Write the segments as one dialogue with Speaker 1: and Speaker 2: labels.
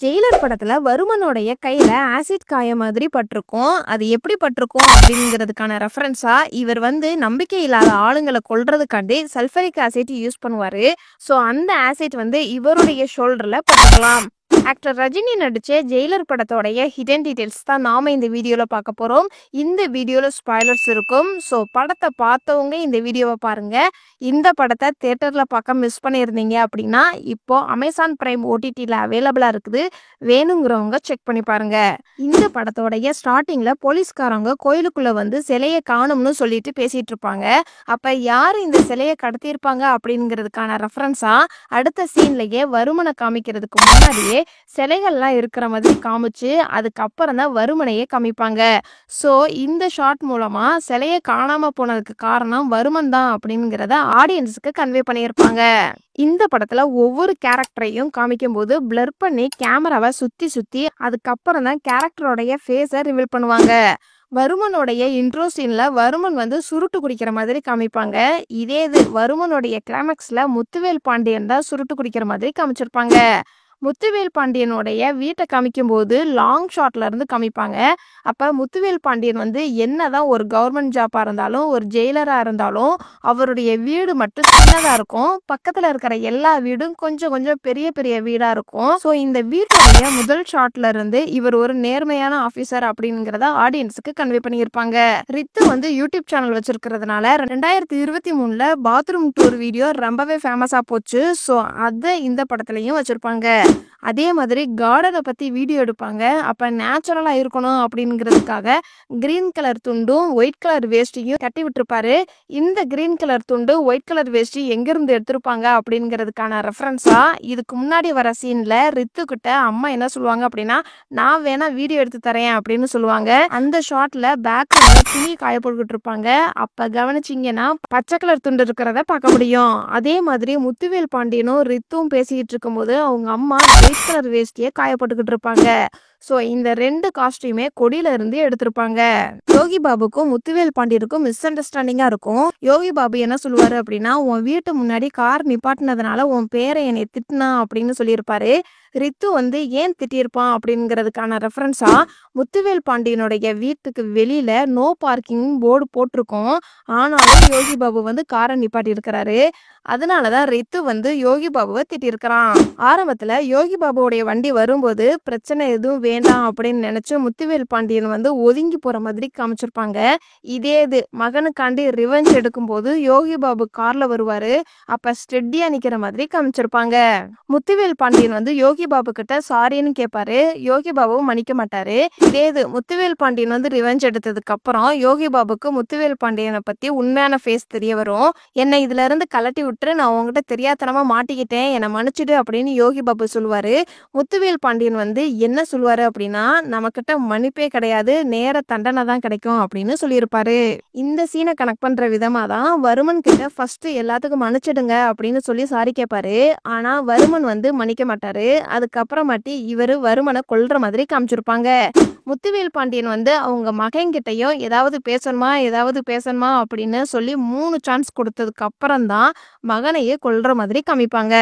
Speaker 1: Jailer படத்துல வருமனுடைய கையில acid காய மாதிரி பட்டிருக்கும். அது எப்படி பட்டிருக்கும் அப்படிங்கிறதுக்கான ரெஃபரன்ஸா இவர் நம்பிக்கை இல்லாத ஆளுங்களை கொல்றதுக்காண்டி சல்ஃபரிக் ஆசிட் யூஸ் பண்ணுவாரு. ஸோ அந்த ஆசிட் இவருடைய ஷோல்டர்ல பட்டுக்கலாம். ஆக்டர் ரஜினி நடிச்ச ஜெயிலர் படத்தோடைய ஹிடன் டீடைல்ஸ் தான் நாம இந்த வீடியோல பார்க்க போறோம். இந்த வீடியோல ஸ்பாய்லர்ஸ் இருக்கும். ஸோ படத்தை பார்த்தவங்க இந்த வீடியோவை பாருங்க. இந்த படத்தை தியேட்டர்ல பார்க்க மிஸ் பண்ணியிருந்தீங்க அப்படின்னா இப்போ அமேசான் பிரைம் ஓடிடியில் அவைலபிளா இருக்குது. வேணுங்கிறவங்க செக் பண்ணி பாருங்க. இந்த படத்தோடைய ஸ்டார்டிங்ல போலீஸ்காரங்க கோயிலுக்குள்ள சிலையை காணும்னு சொல்லிட்டு பேசிட்டு இருப்பாங்க. அப்ப யாரு இந்த சிலையை கடத்தியிருப்பாங்க அப்படிங்கிறதுக்கான ரெஃபரன்ஸா அடுத்த சீன்லயே வருமனை காமிக்கிறதுக்கு முன்னாடியே சிலைகள்லாம் இருக்கிற மாதிரி காமிச்சு அதுக்கப்புறம் தான் வருமனையே காமிப்பாங்க. ஸோ இந்த ஷாட் மூலமா சிலையை காணாம போனதுக்கு காரணம் வருமன் தான் அப்படிங்கிறத ஆடியன்ஸுக்கு கன்வே பண்ணியிருப்பாங்க. இந்த படத்துல ஒவ்வொரு கேரக்டரையும் காமிக்கும் போது பிளர் பண்ணி கேமராவை சுத்தி சுத்தி அதுக்கப்புறம் தான் கேரக்டரோடைய ஃபேஸை ரிவீல் பண்ணுவாங்க. வருமனுடைய இன்ட்ரோ சீன்ல வருமன் சுருட்டு குடிக்கிற மாதிரி காமிப்பாங்க. இதே இது வருமனுடைய கிளைமேக்ஸ்ல முத்துவேல் பாண்டியன் தான் சுருட்டு குடிக்கிற மாதிரி காமிச்சிருப்பாங்க. முத்துவேல் பாண்டியனுடைய வீட்டை காமிக்கும் போது லாங் ஷாட்ல இருந்து காமிப்பாங்க. அப்ப முத்துவேல் பாண்டியன் என்னதான் ஒரு கவர்மெண்ட் ஜாப்பா இருந்தாலும் ஒரு ஜெயிலரா இருந்தாலும் அவருடைய வீடு மட்டும் சின்னதா இருக்கும். பக்கத்துல இருக்கிற எல்லா வீடும் கொஞ்சம் கொஞ்சம் பெரிய பெரிய வீடா இருக்கும். ஸோ இந்த வீட்டுடைய முதல் ஷாட்ல இருந்து இவர் ஒரு நேர்மையான ஆபீசர் அப்படிங்கிறத ஆடியன்ஸுக்கு கன்வே பண்ணியிருப்பாங்க. ரித்து யூடியூப் சேனல் வச்சிருக்கிறதுனால 2023 பாத்ரூம் டூர் வீடியோ ரொம்பவே ஃபேமஸா போச்சு. ஸோ அதை இந்த படத்துலயும் வச்சிருப்பாங்க. அதே மாதிரி கார்டனை பத்தி வீடியோ எடுப்பாங்க. அப்ப நேச்சுரலா இருக்கணும் அப்படிங்கிறதுக்காக கிரீன் கலர் துண்டும் ஒயிட் கலர் வேஷ்டியும் கட்டி விட்டுருப்பாரு. இந்த கிரீன் கலர் துண்டு ஒயிட் கலர் வேஷ்டி எங்கிருந்து எடுத்திருப்பாங்க அப்படிங்கிறதுக்கான ரெஃபரன்ஸா இதுக்கு முன்னாடி வர சீன்ல ரித்து கிட்ட அம்மா என்ன சொல்லுவாங்க அப்படின்னா, நான் வேணா வீடியோ எடுத்து தரேன் அப்படின்னு சொல்லுவாங்க. அந்த ஷாட்ல பேக்ல துணி காய போட்டுக்கிட்டு இருப்பாங்க. அப்ப கவனிச்சிங்கன்னா பச்சை கலர் துண்டு இருக்கிறத பார்க்க முடியும். அதே மாதிரி முத்துவேல் பாண்டியனும் ரித்தும் பேசிக்கிட்டு இருக்கும்போது அவங்க அம்மா ஒயிட் கலர் வேஷ்டியை காயப்பட்டுக்கிட்டு இருப்பாங்க. ஸோ இந்த ரெண்டு காஸ்டியூமே கொடியில இருந்து எடுத்திருப்பாங்க. யோகி பாபுக்கும் முத்துவேல் பாண்டியனுக்கும் மிஸ் அண்டர்ஸ்டாண்டிங்கா இருக்கும். யோகி பாபு என்ன சொல்லுவாரு அப்படின்னா, உன் வீட்டு முன்னாடி கார் நிப்பாட்டினதுனால உன் பேரை என்னை திட்டினா அப்படின்னு சொல்லியிருப்பாரு. ரித்து ஏன் திட்டியிருப்பான் அப்படிங்கிறதுக்கான ரெஃபரன்ஸா முத்துவேல் பாண்டியனுடைய வீட்டுக்கு வெளியில நோ பார்க்கிங் போர்டு போட்டிருக்கோம். ஆனாலும் யோகி பாபு காரை நிப்பாட்டி இருக்கிறாரு. அதனாலதான் ரித்து யோகி பாபுவை திட்டிருக்கிறான். ஆரம்பத்துல யோகி பாபுவோடைய வண்டி வரும்போது பிரச்சனை எதுவும் வேண்டாம் அப்படின்னு நினைச்சு முத்துவேல் பாண்டியன் ஒதுங்கி போற மாதிரி காமிச்சிருப்பாங்க. இதே இது மகனுக்காண்டி ரிவெஞ்ச் எடுக்கும் போது யோகி பாபு கார்ல வருவாரு. அப்ப ஸ்டெட்டியா நிக்கிற மாதிரி காமிச்சிருப்பாங்க. முத்துவேல் பாண்டியன் யோகி பாபு கிட்ட சாரின்னு கேட்பாரு. யோகி பாபு மன்னிக்க மாட்டாரு. இதே இது முத்துவேல் பாண்டியன் ரிவெஞ்ச் எடுத்ததுக்கு அப்புறம் யோகி பாபுக்கு முத்துவேல் பாண்டியனை பத்தி உண்மையான ஃபேஸ் தெரிய வரும். என்னை இதுல இருந்து கலட்டி விட்டு நான் உங்ககிட்ட தெரியாதனமா மாட்டிக்கிட்டேன், என்னை மன்னிச்சிடு அப்படின்னு யோகி பாபு சொல்லுவாரு. முத்துவேல் பாண்டியன் என்ன சொல்லுவாரு அப்படின்னா, நம்ம கிட்ட மன்னிப்பே கிடையாது, நேர தண்டனை தான் கிடைக்கும் அப்படின்னு சொல்லியிருப்பாரு. இந்த சீனை கனெக்ட் பண்ற விதமா தான் வருமன் கிட்ட ஃபர்ஸ்ட் எல்லாத்துக்கும் மன்னிச்சிடுங்க அப்படின்னு சொல்லி சாரி கேட்பாரு. ஆனா வருமன் மன்னிக்க மாட்டாரு. அதுக்கப்புறமாட்டி இவரு வருமனை கொல்ற மாதிரி காமிச்சிருப்பாங்க. முத்துவேல் பாண்டியன் அவங்க மகன் கிட்டையும் ஏதாவது பேசணுமா அப்படின்னு சொல்லி 3 சான்ஸ் கொடுத்ததுக்கு அப்புறம் தான் மகனையே கொல்ற மாதிரி காமிப்பாங்க.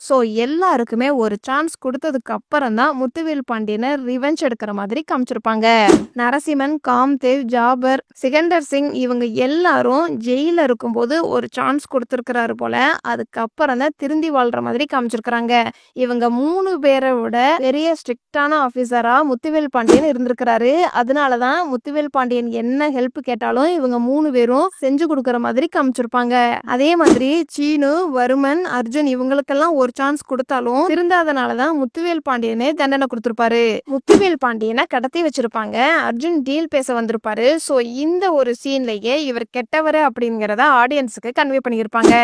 Speaker 1: ஸோ எல்லாருக்குமே ஒரு சான்ஸ் கொடுத்ததுக்கு அப்புறம் தான் முத்துவேல் பாண்டியனை ரிவெஞ்ச் எடுக்கிற மாதிரி காமிச்சிருப்பாங்க. நரசிம்மன், காம்தேவ், ஜாபர், சிகந்தர் சிங் இவங்க எல்லாரும் ஜெயில இருக்கும்போது ஒரு சான்ஸ் கொடுத்துருக்கிறாரு போல. அதுக்கப்புறம் தான் திருந்தி வாழ்ற மாதிரி காமிச்சிருக்கிறாங்க. இவங்க 3 பேரை விட பெரிய ஸ்ட்ரிக்டான ஆபீசரா முத்துவேல் பாண்டியன் இருந்திருக்கிறாரு. அதனாலதான் முத்துவேல் பாண்டியன் என்ன ஹெல்ப் கேட்டாலும் இவங்க 3 பேரும் செஞ்சு கொடுக்கற மாதிரி காமிச்சிருப்பாங்க. அதே மாதிரி சீனு, வருமன், அர்ஜுன் இவங்களுக்கெல்லாம் ஒரு சான்ஸ் கொடுத்தாலும் திருந்தாதனாலதான் முத்துவேல் பாண்டியனே தண்டனை கொடுத்திருப்பாரு. முத்துவேல் பாண்டியனை கடத்தி வச்சிருப்பாங்க. அர்ஜுன் டீல் பேச வந்திருப்பாரு. ஸோ இந்த ஒரு சீன்லயே இவர் கெட்டவரு அப்படிங்கிறத ஆடியன்ஸுக்கு கன்வே பண்ணியிருப்பாங்க.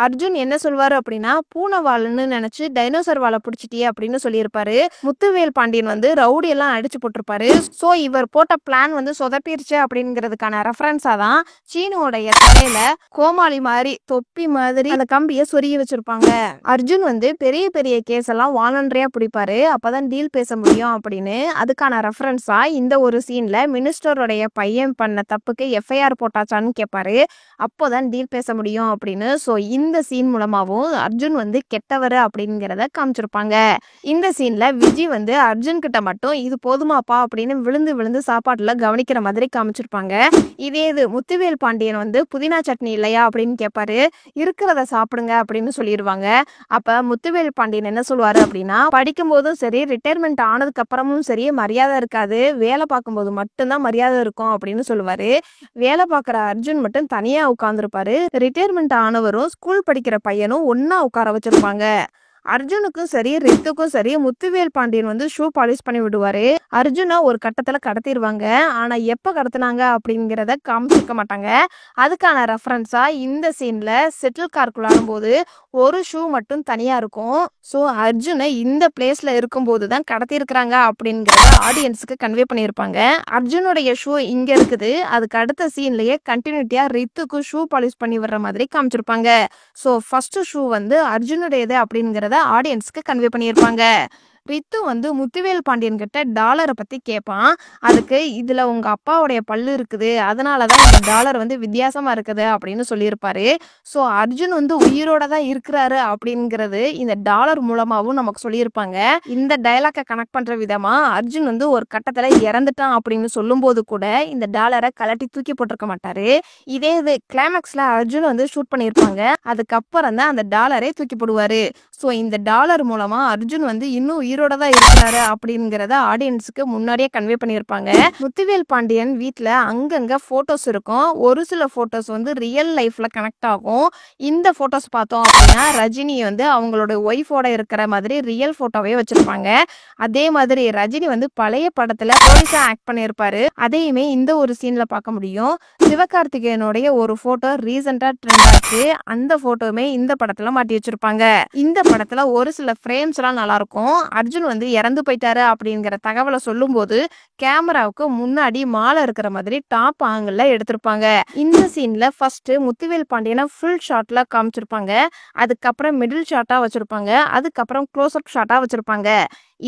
Speaker 1: அர்ஜுன் என்ன சொல்வாரு அப்படின்னா, பூனை வாள்னு நினைச்சு டைனோசர் வாழை பிடிச்சிட்டியே அப்படின்னு சொல்லியிருப்பாரு. முத்துவேல் பாண்டியன் ரவுடி எல்லாம் அடிச்சு போட்டிருப்பாரு. ஸோ இவர் போட்ட பிளான் வந்து சொதப்பிருச்சு அப்படிங்கிறதுக்கான ரெஃபரன்ஸா தான் சீனுவோடைய தலையில கோமாளி மாதிரி தொப்பி மாதிரி அந்த கம்பியை சொருகி வச்சிருப்பாங்க. அர்ஜுன் வந்து பெரிய பெரிய கேஸ் எல்லாம் வாலண்டரியா பிடிப்பாரு, அப்பதான் டீல் பேச முடியும் அப்படின்னு. அதுக்கான ரெஃபரன்ஸா இந்த ஒரு சீன்ல மினிஸ்டருடைய பையன் பண்ண தப்புக்கு எஃப்ஐஆர் போட்டாச்சான்னு கேட்பாரு, அப்போதான் டீல் பேச முடியும் அப்படின்னு. ஸோ இந்த சீன் மூலமாவும் அர்ஜுன் வந்து கெட்டவர் அப்படிங்கிறத காமிச்சிருப்பாங்க. இந்த சீன்ல விஜய் வந்து அர்ஜுன் கிட்ட மட்டும் இது போதுமாப்பா அப்படின்னு விழுந்து விழுந்து சாப்பாட்டுல கவனிக்கிற மாதிரி காமிச்சிருப்பாங்க. இதே இது முத்துவேல் பாண்டியன் வந்து புதினா சட்னி இல்லையா அப்படின்னு கேட்பாரு, இருக்கிறத சாப்பிடுங்க அப்படின்னு சொல்லிடுவாங்க. அப்ப முத்துவேல் பாண்டியன் என்ன சொல்லுவாரு அப்படின்னா, படிக்கும் போதும் சரி ரிட்டையர்மெண்ட் ஆனதுக்கு அப்புறமும் சரி மரியாதை இருக்காது, வேலை பார்க்கும்போது மட்டும்தான் மரியாதை இருக்கும் அப்படின்னு சொல்லுவாரு. வேலை பார்க்குற அர்ஜுன் மட்டும் தனியா உட்கார்ந்துருப்பாரு, ரிட்டையர்மெண்ட் ஆனவரும் ஸ்கூல் படிக்கிற பையனும் ஒன்னா உட்கார வச்சிருப்பாங்க. அர்ஜுனுக்கும் சரி ரித்துக்கும் சரி முத்துவேல் பாண்டியன் வந்து ஷூ பாலிஷ் பண்ணி விடுவாரு. அர்ஜுனை ஒரு கட்டத்துல கடத்திடுவாங்க, ஆனா எப்ப கடத்தினாங்க அப்படிங்கிறத காமிச்சிருக்க மாட்டாங்க. அதுக்கான ரெஃபரன்ஸா இந்த சீன்ல செட்டில் கார்க்கு விளையாடும் போது ஒரு ஷூ மட்டும் தனியா இருக்கும். ஸோ அர்ஜுனை இந்த பிளேஸ்ல இருக்கும்போது தான் கடத்திருக்கிறாங்க அப்படிங்கிறத ஆடியன்ஸுக்கு கன்வே பண்ணியிருப்பாங்க. அர்ஜுனுடைய ஷூ இங்க இருக்குது, அதுக்கு அடுத்த சீன்லயே கண்டினியூட்டியா ரித்துக்கு ஷூ பாலிஷ் பண்ணி விடுற மாதிரி காமிச்சிருப்பாங்க. ஸோ ஃபர்ஸ்ட் ஷூ வந்து அர்ஜுனுடையது அப்படிங்கிறத ஆடியன்ஸ்க்கு கன்வே பண்ணியிருப்பாங்க. ரித்து வந்து முத்துவேல் பாண்டியன் கிட்ட டாலரை பத்தி கேட்பான். அதுக்கு இதுல உங்க அப்பாவுடைய பல்லு இருக்குது, அதனாலதான் இந்த டாலர் வந்து வித்தியாசமா இருக்குது அப்படின்னு சொல்லியிருப்பாரு. ஸோ அர்ஜுன் வந்து உயிரோட தான் இருக்கிறாரு அப்படிங்கிறது இந்த டாலர் மூலமாவும் நமக்கு சொல்லியிருப்பாங்க. இந்த டைலாக்கை கனெக்ட் பண்ற விதமா அர்ஜுன் வந்து ஒரு கட்டத்துல இறந்துட்டான் அப்படின்னு சொல்லும் போது கூட இந்த டாலரை கலட்டி தூக்கி போட்டிருக்க மாட்டாரு. இதே இது கிளைமேக்ஸ்ல அர்ஜுன் வந்து ஷூட் பண்ணியிருப்பாங்க, அதுக்கப்புறம் தான் அந்த டாலரே தூக்கி போடுவாரு. ஸோ இந்த டாலர் மூலமா அர்ஜுன் வந்து இன்னும் உயிரோட தான் இருக்கிறாரு அப்படிங்கிறத ஆடியன்ஸுக்கு முன்னாடியே கன்வே பண்ணியிருப்பாங்க. முத்துவேல் பாண்டியன் வீட்டில் அங்கங்க போட்டோஸ் இருக்கும், ஒரு சில போட்டோஸ் வந்து ரியல் லைஃப்ல கனெக்ட் ஆகும். இந்த போட்டோஸ் பார்த்தோம் அப்படின்னா ரஜினி வந்து அவங்களோட ஒய்ஃபோட இருக்கிற மாதிரி ரியல் போட்டோவே வச்சிருப்பாங்க. அதே மாதிரி ரஜினி வந்து பழைய படத்துல போலீஸா ஆக்ட் பண்ணியிருப்பாரு, அதையுமே இந்த ஒரு சீன்ல பார்க்க முடியும். சிவகார்த்திகேயனுடைய ஒரு போட்டோ ரீசெண்டா ட்ரெண்ட் ஆச்சு, அந்த போட்டோவுமே இந்த படத்துல மாட்டி வச்சிருப்பாங்க. இந்த படத்துல ஒரு சில ஃப்ரேம்ஸ் எல்லாம் நல்லா இருக்கும். அர்ஜுன் வந்து இறந்து போயிட்டாரு அப்படிங்கிற தகவலை சொல்லும் போது கேமராவுக்கு முன்னாடி மாலை இருக்கிற மாதிரி டாப் ஆங்கிள் எடுத்திருப்பாங்க. இந்த சீன்ல ஃபர்ஸ்ட் முத்துவேல் பாண்டியனை ஃபுல் ஷாட்ல காமிச்சிருப்பாங்க, அதுக்கப்புறம் மிடில் ஷாட்டா வச்சிருப்பாங்க, அதுக்கப்புறம் க்ளோஸ் அப் ஷாட்டா வச்சிருப்பாங்க.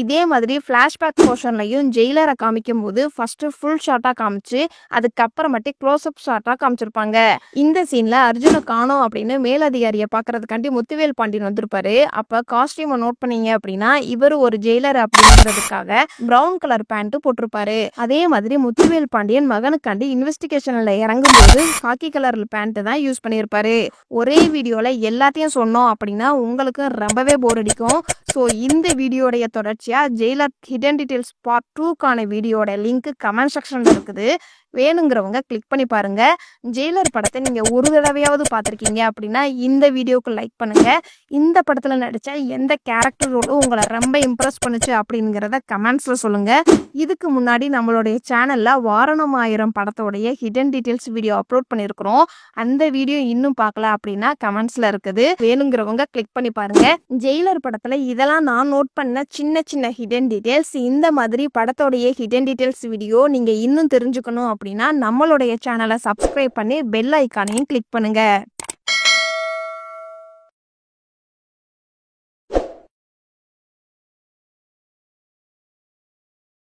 Speaker 1: இதே மாதிரி பிளாஷ்பேக் போர்ஷன்லையும் ஜெயிலரை காமிக்கும் போது ஃபர்ஸ்ட் ஃபுல் ஷாட்டா காமிச்சு அதுக்கப்புறமேட்டு க்ளோஸ் அப் ஷாட்டா காமிச்சிருப்பாங்க. இந்த சீன்ல அர்ஜுனை காணோம் அப்படின்னு மேலதிகாரியை பாக்குறதுக்காண்டி முத்துவேல் பாண்டியன் வந்திருப்பாரு. அப்ப காஸ்டியூமை நோட் பண்ணீங்க அப்படின்னா இவர் ஒரு ஜெயிலர் அப்படிங்கிறதுக்காக பிரவுன் கலர் பேண்ட் போட்டிருப்பாரு. அதே மாதிரி முத்துவேல் பாண்டியன் மகனுக்காண்டி இன்வெஸ்டிகேஷன்ல இறங்கும் போது காக்கி கலர் பேண்ட் தான் யூஸ் பண்ணியிருப்பாரு. ஒரே வீடியோல எல்லாத்தையும் சொன்னோம் அப்படின்னா உங்களுக்கு ரொம்பவே போர் அடிக்கும். ஸோ இந்த வீடியோடைய தொடர்ச்சியா ஜெயிலர் ஹிடன் டீடைல்ஸ் பார்ட் 2க்கான வீடியோட லிங்க் கமெண்ட் செக்ஷன்ல இருக்குது, வேணுங்கிறவங்க கிளிக் பண்ணி பாருங்க. ஜெயிலர் படத்தை நீங்க ஒரு தடவையாவது பார்த்துருக்கீங்க அப்படின்னா இந்த வீடியோக்கு லைக் பண்ணுங்க. இந்த படத்துல நடிச்ச எந்த கேரக்டரோடும் உங்களை ரொம்ப இம்ப்ரெஸ் பண்ணுச்சு அப்படிங்கிறத கமெண்ட்ஸ்ல சொல்லுங்க. இதுக்கு முன்னாடி நம்மளுடைய சேனல்ல வாரணம் ஆயிரம் படத்தோடைய ஹிடன் டீடைல்ஸ் வீடியோ அப்லோட் பண்ணியிருக்கிறோம், அந்த வீடியோ இன்னும் பார்க்கல அப்படின்னா கமெண்ட்ஸ்ல இருக்குது, வேணுங்கிறவங்க கிளிக் பண்ணி பாருங்க. ஜெயிலர் படத்துல இதெல்லாம் நான் நோட் பண்ண சின்ன சின்ன ஹிடன் டீடைல்ஸ். இந்த மாதிரி படத்தோடைய ஹிடன் டீடைல்ஸ் வீடியோ நீங்க இன்னும் தெரிஞ்சுக்கணும் அப்படின்னா நம்மளுடைய சேனலை சப்ஸ்கிரைப் பண்ணி பெல் ஐக்கானையும் கிளிக் பண்ணுங்க.